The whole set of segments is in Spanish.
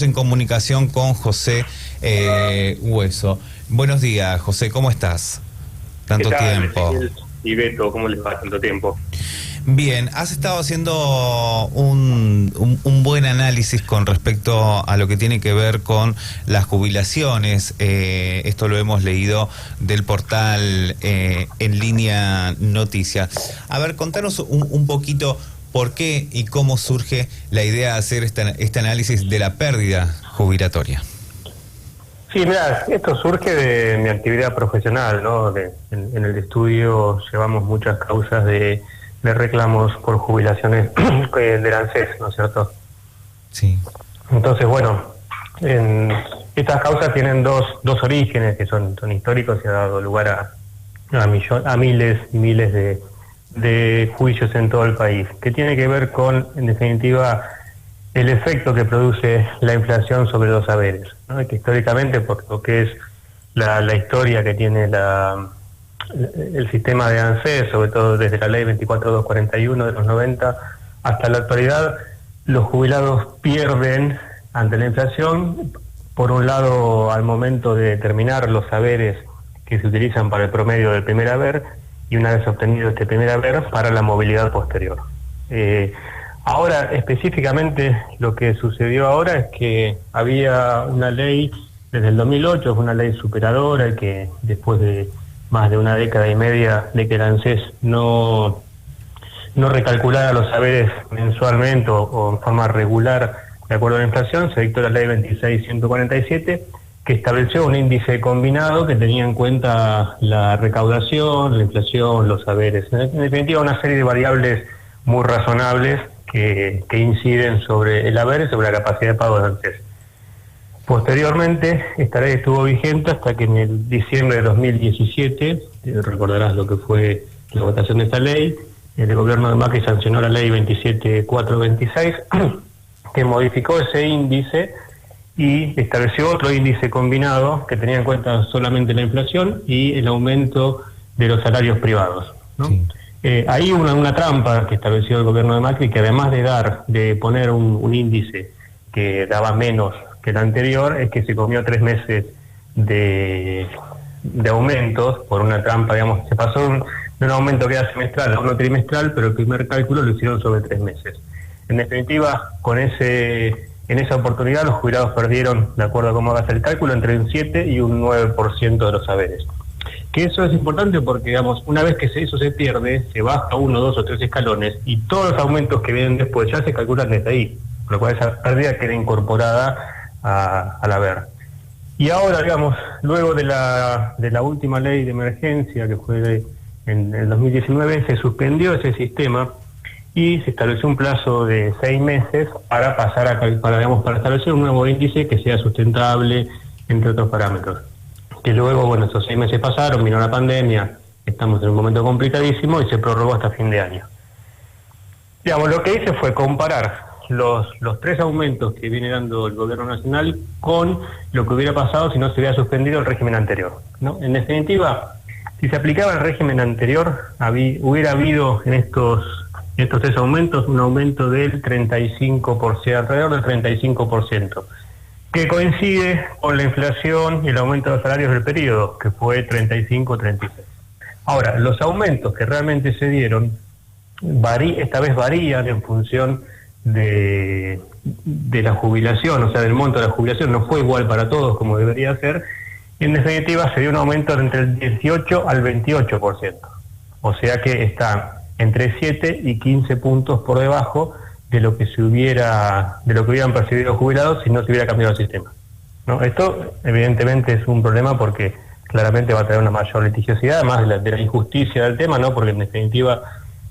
En comunicación con José Hueso. Buenos días, José, ¿cómo estás? Tanto tiempo. Y Beto, ¿cómo les va tanto tiempo? Bien, has estado haciendo un buen análisis con respecto a lo que tiene que ver con las jubilaciones. Esto lo hemos leído del portal En Línea Noticias. A ver, contanos un poquito por qué y cómo surge la idea de hacer este análisis de la pérdida jubilatoria. Sí, mira, esto surge de mi actividad profesional, ¿no? En el estudio llevamos muchas causas de reclamos por jubilaciones del ANSES, ¿no es cierto? Sí. Entonces, bueno, estas causas tienen dos orígenes que son históricos y ha dado lugar a miles y miles de juicios en todo el país, que tiene que ver con, en definitiva, el efecto que produce la inflación sobre los saberes, ¿no? Que históricamente, por lo que es la historia que tiene el sistema de ANSES, sobre todo desde la ley 24241 de los 90 hasta la actualidad, los jubilados pierden ante la inflación, por un lado al momento de determinar los saberes que se utilizan para el promedio del primer haber, y una vez obtenido este primer haber, para la movilidad posterior. Ahora, específicamente, lo que sucedió ahora es que había una ley desde el 2008, es una ley superadora, que después de más de una década y media de que el ANSES no recalculara los saberes mensualmente o en forma regular de acuerdo a la inflación, se dictó la ley 26147, que estableció un índice combinado que tenía en cuenta la recaudación, la inflación, los saberes, en definitiva una serie de variables muy razonables que inciden sobre el haber y sobre la capacidad de pago de ANSES. Posteriormente, esta ley estuvo vigente hasta que en el diciembre de 2017, recordarás lo que fue la votación de esta ley, el gobierno de Macri sancionó la ley 27426, que modificó ese índice y estableció otro índice combinado que tenía en cuenta solamente la inflación y el aumento de los salarios privados, ¿no? Sí. Hay una trampa que estableció el gobierno de Macri, que además de poner un índice que daba menos que el anterior, es que se comió 3 meses de aumentos por una trampa, digamos, se pasó de un aumento que era semestral a uno trimestral, pero el primer cálculo lo hicieron sobre 3 meses. En definitiva, en esa oportunidad los jubilados perdieron, de acuerdo a cómo hagas el cálculo, entre un 7 y un 9% de los saberes. Que eso es importante porque, digamos, una vez que eso se pierde, se baja 1, 2 o 3 escalones y todos los aumentos que vienen después ya se calculan desde ahí, por lo cual esa pérdida queda incorporada al haber. Y ahora, digamos, luego de la última ley de emergencia, que fue en el 2019, se suspendió ese sistema y se estableció un plazo de 6 meses para para establecer un nuevo índice que sea sustentable, entre otros parámetros. Que luego, bueno, esos 6 meses pasaron, vino la pandemia, estamos en un momento complicadísimo y se prorrogó hasta fin de año. Digamos, lo que hice fue comparar los 3 aumentos que viene dando el gobierno nacional con lo que hubiera pasado si no se hubiera suspendido el régimen anterior, ¿no? En definitiva, si se aplicaba el régimen anterior, hubiera habido en estos 3 aumentos un aumento del 35%, alrededor del 35%, que coincide con la inflación y el aumento de los salarios del periodo, que fue 35-36. Ahora, los aumentos que realmente se dieron, esta vez varían en función de la jubilación, o sea, del monto de la jubilación, no fue igual para todos como debería ser, y en definitiva se dio un aumento de entre el 18 al 28%, o sea que está entre 7 y 15 puntos por debajo de lo que hubieran percibido los jubilados si no se hubiera cambiado el sistema, ¿no? Esto evidentemente es un problema porque claramente va a traer una mayor litigiosidad, además de la injusticia del tema, ¿no? Porque en definitiva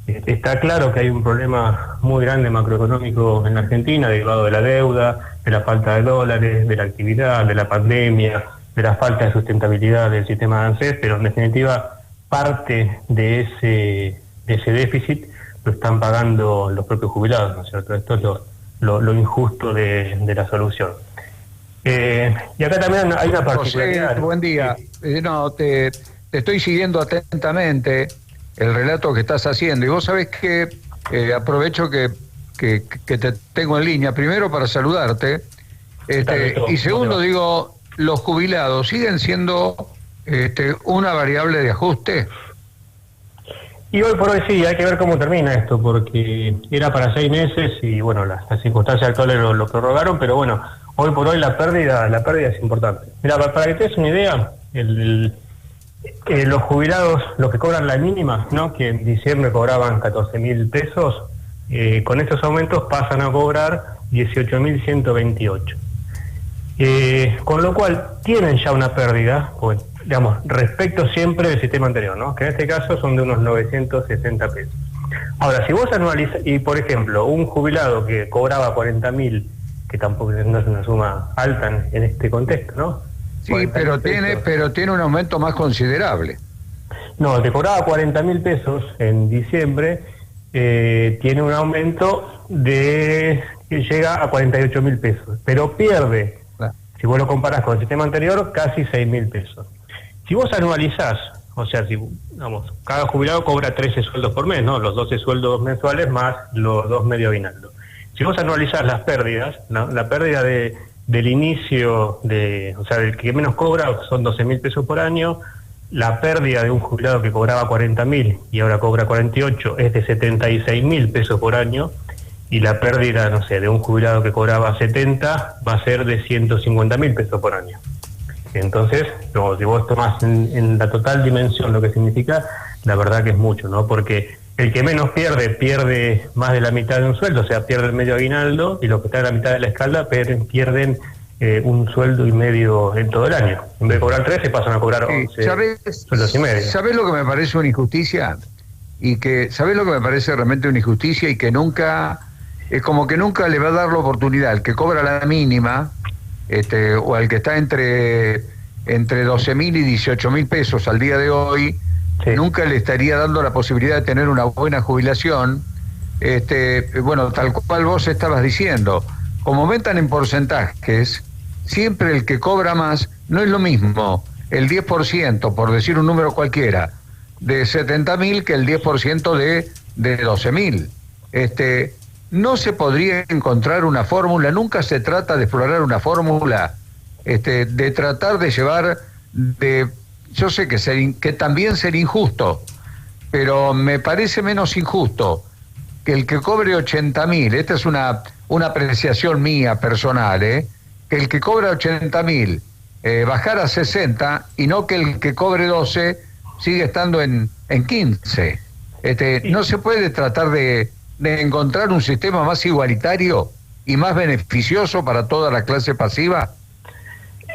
está claro que hay un problema muy grande macroeconómico en la Argentina, derivado de la deuda, de la falta de dólares, de la actividad, de la pandemia, de la falta de sustentabilidad del sistema de ANSES, pero en definitiva parte de ese déficit lo están pagando los propios jubilados, ¿no es cierto? Esto es lo injusto de la solución. Y acá también hay una particularidad. José, buen día. No, te estoy siguiendo atentamente el relato que estás haciendo, y vos sabés que aprovecho que te tengo en línea, primero para saludarte Y segundo, digo, ¿los jubilados siguen siendo una variable de ajuste? Y hoy por hoy sí, hay que ver cómo termina esto, porque era para 6 meses y bueno, las circunstancias actuales lo prorrogaron, pero bueno, hoy por hoy la pérdida es importante. Mira, para que te des una idea, los jubilados, los que cobran la mínima, ¿no?, que en diciembre cobraban 14.000 pesos, con estos aumentos pasan a cobrar 18.128. Con lo cual tienen ya una pérdida, pues, digamos, respecto siempre del sistema anterior, ¿no?, que en este caso son de unos 960 pesos. Ahora, si vos analizas, y por ejemplo, un jubilado que cobraba 40.000, que tampoco no es una suma alta en este contexto, ¿no? Sí, pero tiene un aumento más considerable. No, el que cobraba 40.000 pesos en diciembre tiene un aumento que llega a 48.000 pesos, pero pierde, si vos lo comparás con el sistema anterior, casi 6.000 pesos. Si vos anualizás, o sea, si vamos, cada jubilado cobra 13 sueldos por mes, ¿no?, los 12 sueldos mensuales más los 2 medio aguinaldo. Si vos anualizás las pérdidas, la pérdida del inicio, o sea, del que menos cobra son 12.000 pesos por año, la pérdida de un jubilado que cobraba 40.000 y ahora cobra 48 es de 76.000 pesos por año, y la pérdida, no sé, de un jubilado que cobraba 70 va a ser de 150.000 pesos por año. Entonces, si vos tomás en la total dimensión lo que significa, la verdad que es mucho, ¿no? Porque el que menos pierde más de la mitad de un sueldo, o sea, pierde el medio aguinaldo, y los que están a la mitad de la escala pierden un sueldo y medio en todo el año. En vez de cobrar 13, pasan a cobrar 11 sueldos y medio. ¿Sabés lo que me parece una injusticia? ¿Sabés lo que me parece realmente una injusticia? Y que nunca, es como que nunca le va a dar la oportunidad al que cobra la mínima, o al que está entre 12.000 y 18.000 pesos al día de hoy, sí, nunca le estaría dando la posibilidad de tener una buena jubilación. Bueno, tal cual vos estabas diciendo, como aumentan en porcentajes, siempre el que cobra más no es lo mismo el 10%, por decir un número cualquiera, de 70.000 que el 10% de 12.000. No se podría encontrar una fórmula, nunca se trata de explorar una fórmula, de tratar de llevar, yo sé que también sería injusto, pero me parece menos injusto que el que cobre 80.000, esta es una apreciación mía personal, que el que cobra 80.000 bajar a 60 y no que el que cobre 12 sigue estando en 15. No se puede tratar de encontrar un sistema más igualitario y más beneficioso para toda la clase pasiva.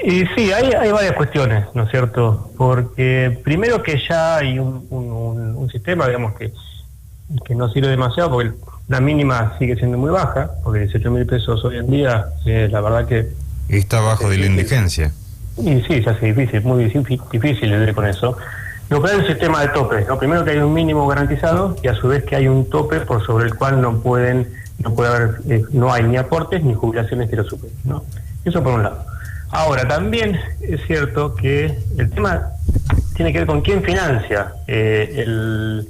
Y sí, hay varias cuestiones, ¿no es cierto? Porque primero que ya hay un sistema, digamos, que no sirve demasiado, porque la mínima sigue siendo muy baja, porque 18.000 pesos hoy en día, la verdad que... Está bajo de la indigencia. Y sí, se hace difícil, muy difícil vivir con eso. Lo que hay es un sistema de topes, ¿no? Primero que hay un mínimo garantizado y a su vez que hay un tope por sobre el cual no hay ni aportes ni jubilaciones que lo superen, ¿no? Eso por un lado. Ahora, también es cierto que el tema tiene que ver con quién financia el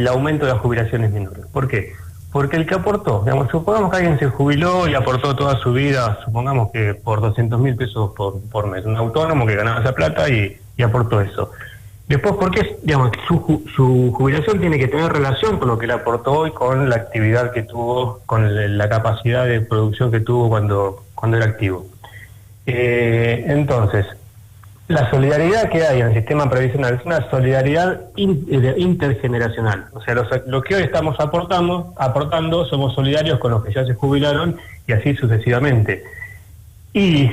aumento de las jubilaciones menores. ¿Por qué? Porque el que aportó, digamos, supongamos que alguien se jubiló y aportó toda su vida, supongamos que por 200.000 pesos por mes, un autónomo que ganaba esa plata y aportó eso. Después, porque, digamos, su jubilación tiene que tener relación con lo que le aportó y con la actividad que tuvo, con la capacidad de producción que tuvo cuando era activo. Entonces, la solidaridad que hay en el sistema previsional es una solidaridad intergeneracional. O sea, lo que hoy estamos aportando somos solidarios con los que ya se jubilaron y así sucesivamente. Y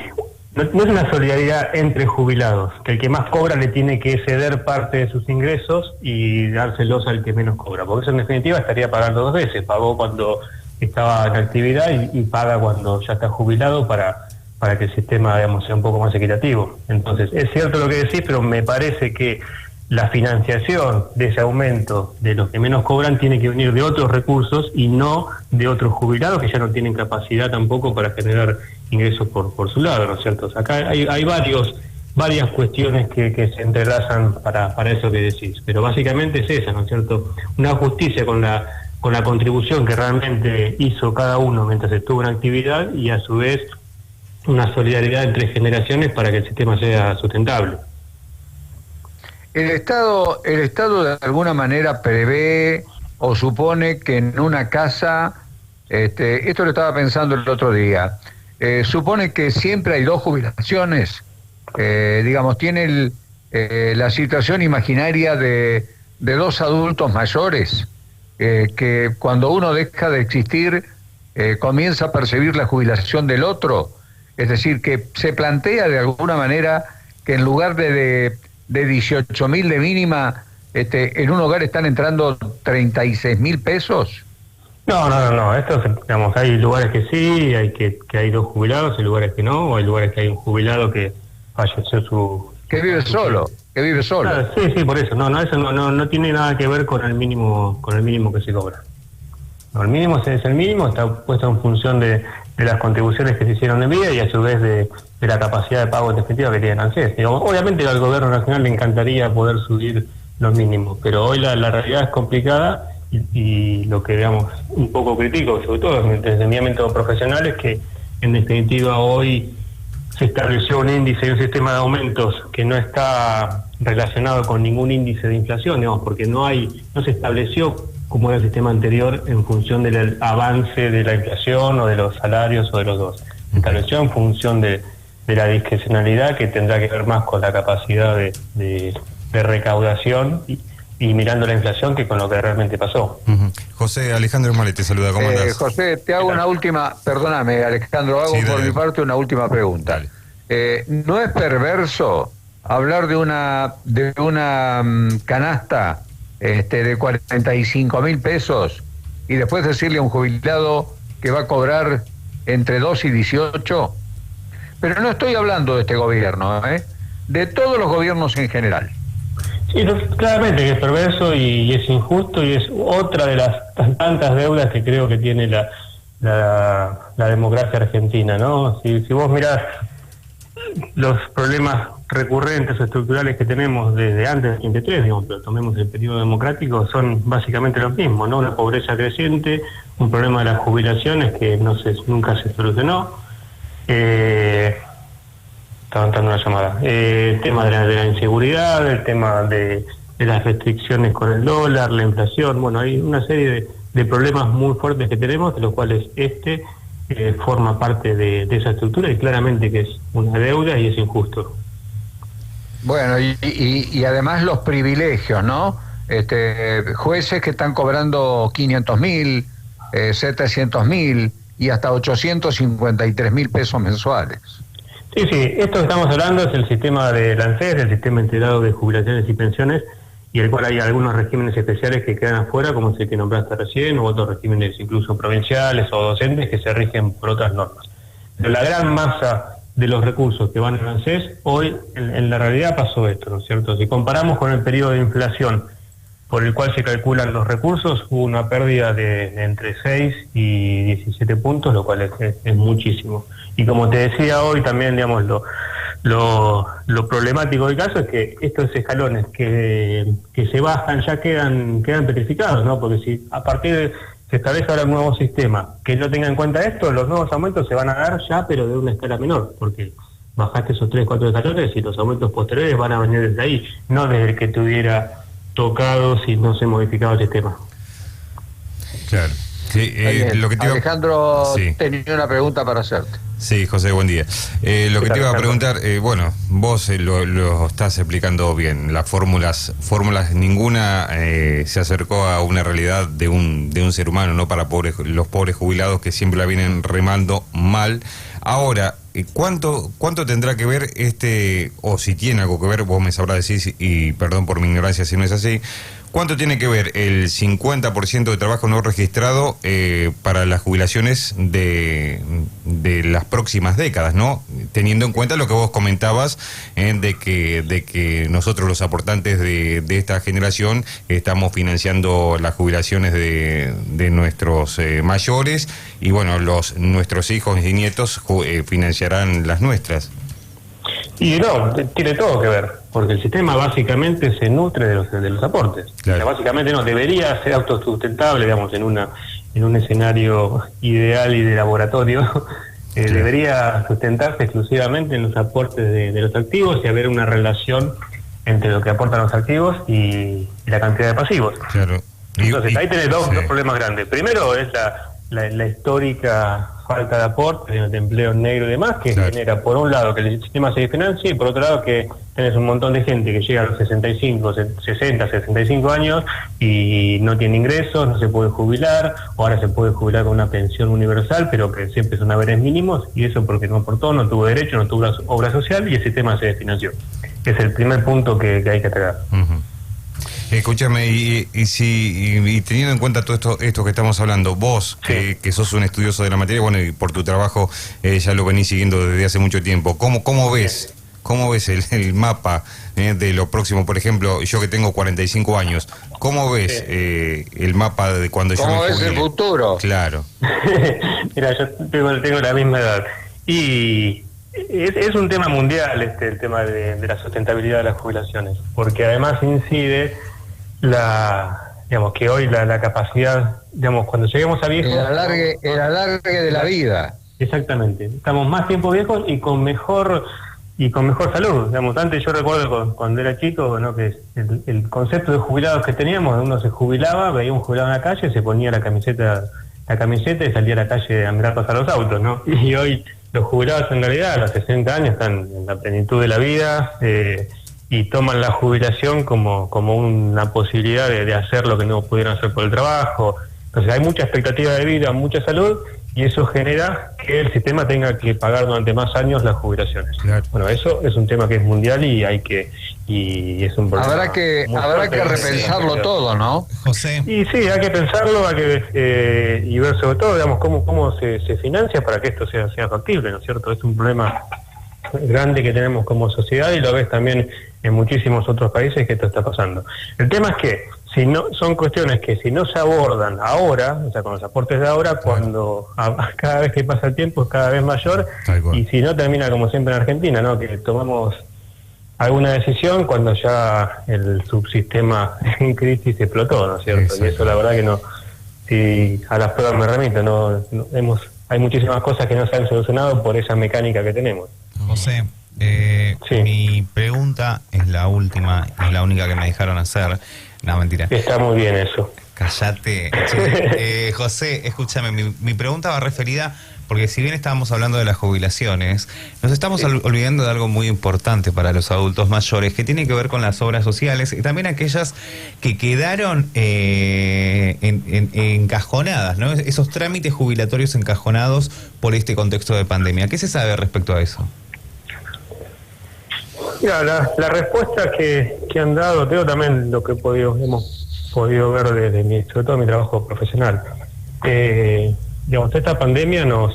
no es una solidaridad entre jubilados, que el que más cobra le tiene que ceder parte de sus ingresos y dárselos al que menos cobra, porque eso en definitiva estaría pagando 2 veces, pagó cuando estaba en actividad y paga cuando ya está jubilado para que el sistema, digamos, sea un poco más equitativo. Entonces, es cierto lo que decís, pero me parece que la financiación de ese aumento de los que menos cobran tiene que venir de otros recursos y no de otros jubilados que ya no tienen capacidad tampoco para generar ingresos por su lado, ¿no es cierto? O sea, acá hay varias cuestiones que se entrelazan para eso que decís, pero básicamente es esa, ¿no es cierto? Una justicia con la contribución que realmente hizo cada uno mientras estuvo en actividad y a su vez una solidaridad entre generaciones para que el sistema sea sustentable. El Estado de alguna manera prevé o supone que en una casa, esto lo estaba pensando el otro día, supone que siempre hay dos jubilaciones, digamos, tiene la situación imaginaria de dos adultos mayores, que cuando uno deja de existir comienza a percibir la jubilación del otro, es decir, que se plantea de alguna manera que en lugar de 18.000 de mínima, en un hogar están entrando 36.000 pesos. No. Esto, digamos, hay lugares que sí, que hay dos jubilados, hay lugares que no, o hay lugares que hay un jubilado que falleció que vive solo. Claro, sí, por eso. Eso no tiene nada que ver con el mínimo que se cobra. No, el mínimo es el mínimo, está puesto en función de las contribuciones que se hicieron de vida y a su vez de la capacidad de pago en definitiva que tiene ANSES. Digamos, obviamente al gobierno nacional le encantaría poder subir los mínimos, pero hoy la realidad es complicada y lo que, digamos, un poco critico, sobre todo desde mi ámbito profesional, es que en definitiva hoy se estableció un índice y un sistema de aumentos que no está relacionado con ningún índice de inflación, digamos, porque no se estableció como era el sistema anterior en función del avance de la inflación o de los salarios o de los dos. Se estableció en función de la discrecionalidad que tendrá que ver más con la capacidad de recaudación y mirando la inflación que con lo que realmente pasó. José Alejandro Male te saluda, ¿cómo andás? José, te hago una última, perdóname Alejandro, hago por mi parte una última pregunta. ¿No es perverso hablar de una canasta de 45.000 pesos y después decirle a un jubilado que va a cobrar entre 2 y 18? Pero no estoy hablando de este gobierno, de todos los gobiernos en general. Sí, claramente que es perverso y es injusto y es otra de las tantas deudas que creo que tiene la democracia argentina, ¿no? Si vos mirás los problemas recurrentes o estructurales que tenemos desde antes del 83, digamos, pero tomemos el periodo democrático, son básicamente los mismos, ¿no? Una pobreza creciente, un problema de las jubilaciones que nunca se solucionó. Estaba entrando una llamada. El tema de la inseguridad, el tema de las restricciones con el dólar, la inflación. Bueno, hay una serie de problemas muy fuertes que tenemos, de los cuales forma parte de esa estructura y claramente que es una deuda y es injusto. Bueno, y además los privilegios, ¿no? Jueces que están cobrando 500.000, 700.000 y hasta 853.000 pesos mensuales. Sí, esto que estamos hablando es el sistema de ANSES, el sistema integrado de jubilaciones y pensiones, y el cual hay algunos regímenes especiales que quedan afuera, como es el que nombraste recién, u otros regímenes incluso provinciales o docentes que se rigen por otras normas. Pero la gran masa de los recursos que van al ANSES, hoy en la realidad pasó esto, ¿no es cierto? Si comparamos con el periodo de inflación por el cual se calculan los recursos, hubo una pérdida de entre 6 y 17 puntos, lo cual es muchísimo. Y como te decía hoy también, digamos, lo problemático del caso es que estos escalones que se bajan ya quedan petrificados, ¿no? Porque si a partir se establece ahora un nuevo sistema que no tenga en cuenta esto, los nuevos aumentos se van a dar ya, pero de una escala menor, porque bajaste esos 3, 4 escalones y los aumentos posteriores van a venir desde ahí, no desde el que te hubiera tocado si no se modificaba el sistema. Claro. Sí, lo que te Alejandro, sí. Tenía una pregunta para hacerte. Sí, José, buen día. Lo que te iba a preguntar, bueno, vos lo estás explicando bien. Las fórmulas ninguna se acercó a una realidad de un ser humano, no para los pobres jubilados que siempre la vienen remando mal. Ahora, ¿cuánto tendrá que ver o si tiene algo que ver, vos me sabrás decir, y perdón por mi ignorancia si no es así, ¿cuánto tiene que ver el 50% de trabajo no registrado para las jubilaciones de las próximas décadas, ¿no? Teniendo en cuenta lo que vos comentabas, de que nosotros los aportantes de esta generación estamos financiando las jubilaciones de nuestros mayores y bueno, nuestros hijos y nietos financiarán las nuestras. Y no, tiene todo que ver, porque el sistema básicamente se nutre de los aportes. Claro. O sea, básicamente no debería ser autosustentable, digamos, en un escenario ideal y de laboratorio. Debería sustentarse exclusivamente en los aportes de los activos y haber una relación entre lo que aportan los activos y la cantidad de pasivos. Claro. Entonces, ahí tenés dos problemas grandes. Primero es la histórica falta de aporte, de empleo negro y demás, que genera, por un lado, que el sistema se desfinancie, y por otro lado, que tenés un montón de gente que llega a los 65, 60, 65 años y no tiene ingresos, no se puede jubilar, o ahora se puede jubilar con una pensión universal, pero que siempre son haberes mínimos, y eso porque no aportó, no tuvo derecho, no tuvo obra social, y el sistema se desfinanció. Es el primer punto que hay que atacar. Escúchame, y teniendo en cuenta todo esto que estamos hablando, vos, que sos un estudioso de la materia, bueno, y por tu trabajo ya lo venís siguiendo desde hace mucho tiempo, ¿cómo ves el mapa de lo próximo? Por ejemplo, yo que tengo 45 años, ¿cómo ves el mapa de cuando yo me jubile? ¿Cómo ves el futuro? Claro. Mira, yo tengo la misma edad. Y es un tema mundial el tema de la sustentabilidad de las jubilaciones, porque además incide digamos que hoy la capacidad, digamos, cuando lleguemos a viejos, el alargue de la vida. Exactamente, estamos más tiempo viejos y con mejor salud. Digamos, antes yo recuerdo cuando era chico, ¿no?, que el concepto de jubilados que teníamos, uno se jubilaba, veía un jubilado en la calle, se ponía la camiseta y salía a la calle a mirar pasar los autos, ¿no? Y hoy los jubilados en realidad a los 60 años están en la plenitud de la vida, y toman la jubilación como una posibilidad de hacer lo que no pudieron hacer por el trabajo. Entonces hay mucha expectativa de vida, mucha salud, y eso genera que el sistema tenga que pagar durante más años las jubilaciones. Claro. Bueno, eso es un tema que es mundial y es un problema. Habrá que repensarlo todo, ¿no, José? Y sí, hay que pensarlo, y ver sobre todo, digamos, cómo se financia para que esto sea factible, ¿no es cierto? Es un problema grande que tenemos como sociedad, y lo ves también en muchísimos otros países que esto está pasando. El tema es que son cuestiones que si no se abordan ahora, o sea, con los aportes de ahora, cuando cada vez que pasa el tiempo es cada vez mayor, y si no termina como siempre en Argentina, ¿no?, que tomamos alguna decisión cuando ya el subsistema en crisis explotó, ¿no es cierto? Y eso la verdad que no, si a las pruebas me remito, hay muchísimas cosas que no se han solucionado por esa mecánica que tenemos. José, mi pregunta es la última, es la única que me dejaron hacer. No, mentira. Está muy bien eso. Cállate. José, escúchame, mi pregunta va referida, porque si bien estábamos hablando de las jubilaciones, nos estamos olvidando de algo muy importante para los adultos mayores, que tiene que ver con las obras sociales, y también aquellas que quedaron encajonadas, ¿no? Esos trámites jubilatorios encajonados por este contexto de pandemia. ¿Qué se sabe respecto a eso? Mira, la respuesta que han dado, tengo también lo que hemos podido ver sobre todo mi trabajo profesional. Digamos, esta pandemia nos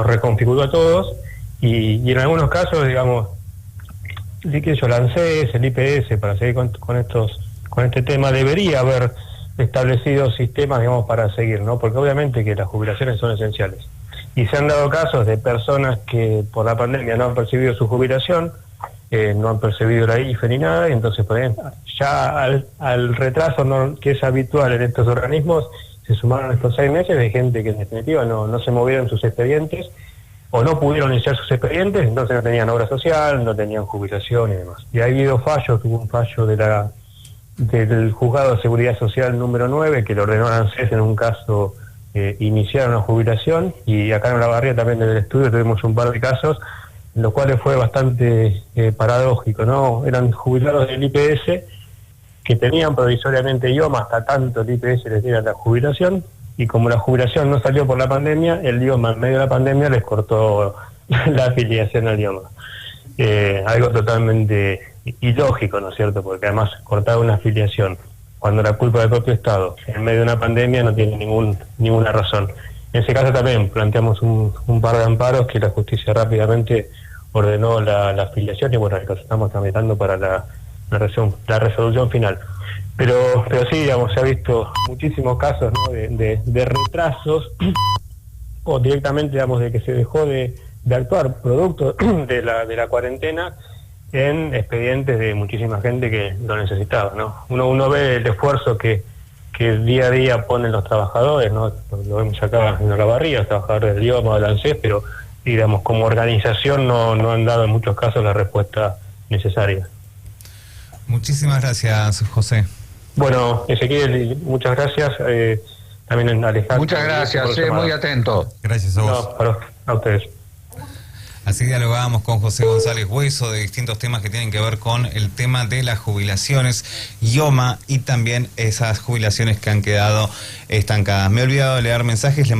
reconfiguró a todos, y en algunos casos, digamos, sí que yo lancé el IPS para seguir con este tema, debería haber establecido sistemas, digamos, para seguir, ¿no? Porque obviamente que las jubilaciones son esenciales. Y se han dado casos de personas que por la pandemia no han percibido su jubilación, no han percibido la IFE ni nada, y entonces, por ejemplo, ya al retraso que es habitual en estos organismos, se sumaron estos 6 meses de gente que en definitiva no se movieron sus expedientes, o no pudieron iniciar sus expedientes, entonces no tenían obra social, no tenían jubilación y demás. Y ha habido fallos, hubo un fallo del Juzgado de Seguridad Social número 9, que le ordenó a ANSES en un caso iniciar una jubilación, y acá en Olavarría también en el estudio tuvimos un par de casos, en los cuales fue bastante paradójico, ¿no? Eran jubilados del IPS que tenían provisoriamente IOMA hasta tanto el IPS les diera la jubilación, y como la jubilación no salió por la pandemia, el IOMA en medio de la pandemia les cortó la afiliación al IOMA. Algo totalmente ilógico, ¿no es cierto? Porque además cortar una afiliación cuando la culpa del propio Estado en medio de una pandemia no tiene ninguna razón. En ese caso también planteamos un par de amparos que la justicia rápidamente ordenó la afiliación, y bueno, los estamos tramitando para la resolución final. Pero sí, digamos, se ha visto muchísimos casos, ¿no?, de retrasos o directamente, digamos, de que se dejó de actuar producto de la cuarentena en expedientes de muchísima gente que lo necesitaba, ¿no? Uno ve el esfuerzo que día a día ponen los trabajadores, ¿no? Lo vemos acá en Olavarría, los trabajadores del IOMA, del ANSES, pero digamos, como organización no han dado en muchos casos la respuesta necesaria. Muchísimas gracias, José. Bueno, Ezequiel, muchas gracias. También Alejandro. Muchas gracias, muy atento. Gracias a vos. No, a ustedes. Así dialogábamos con José González Hueso de distintos temas que tienen que ver con el tema de las jubilaciones, IOMA y también esas jubilaciones que han quedado estancadas. Me he olvidado de leer mensajes.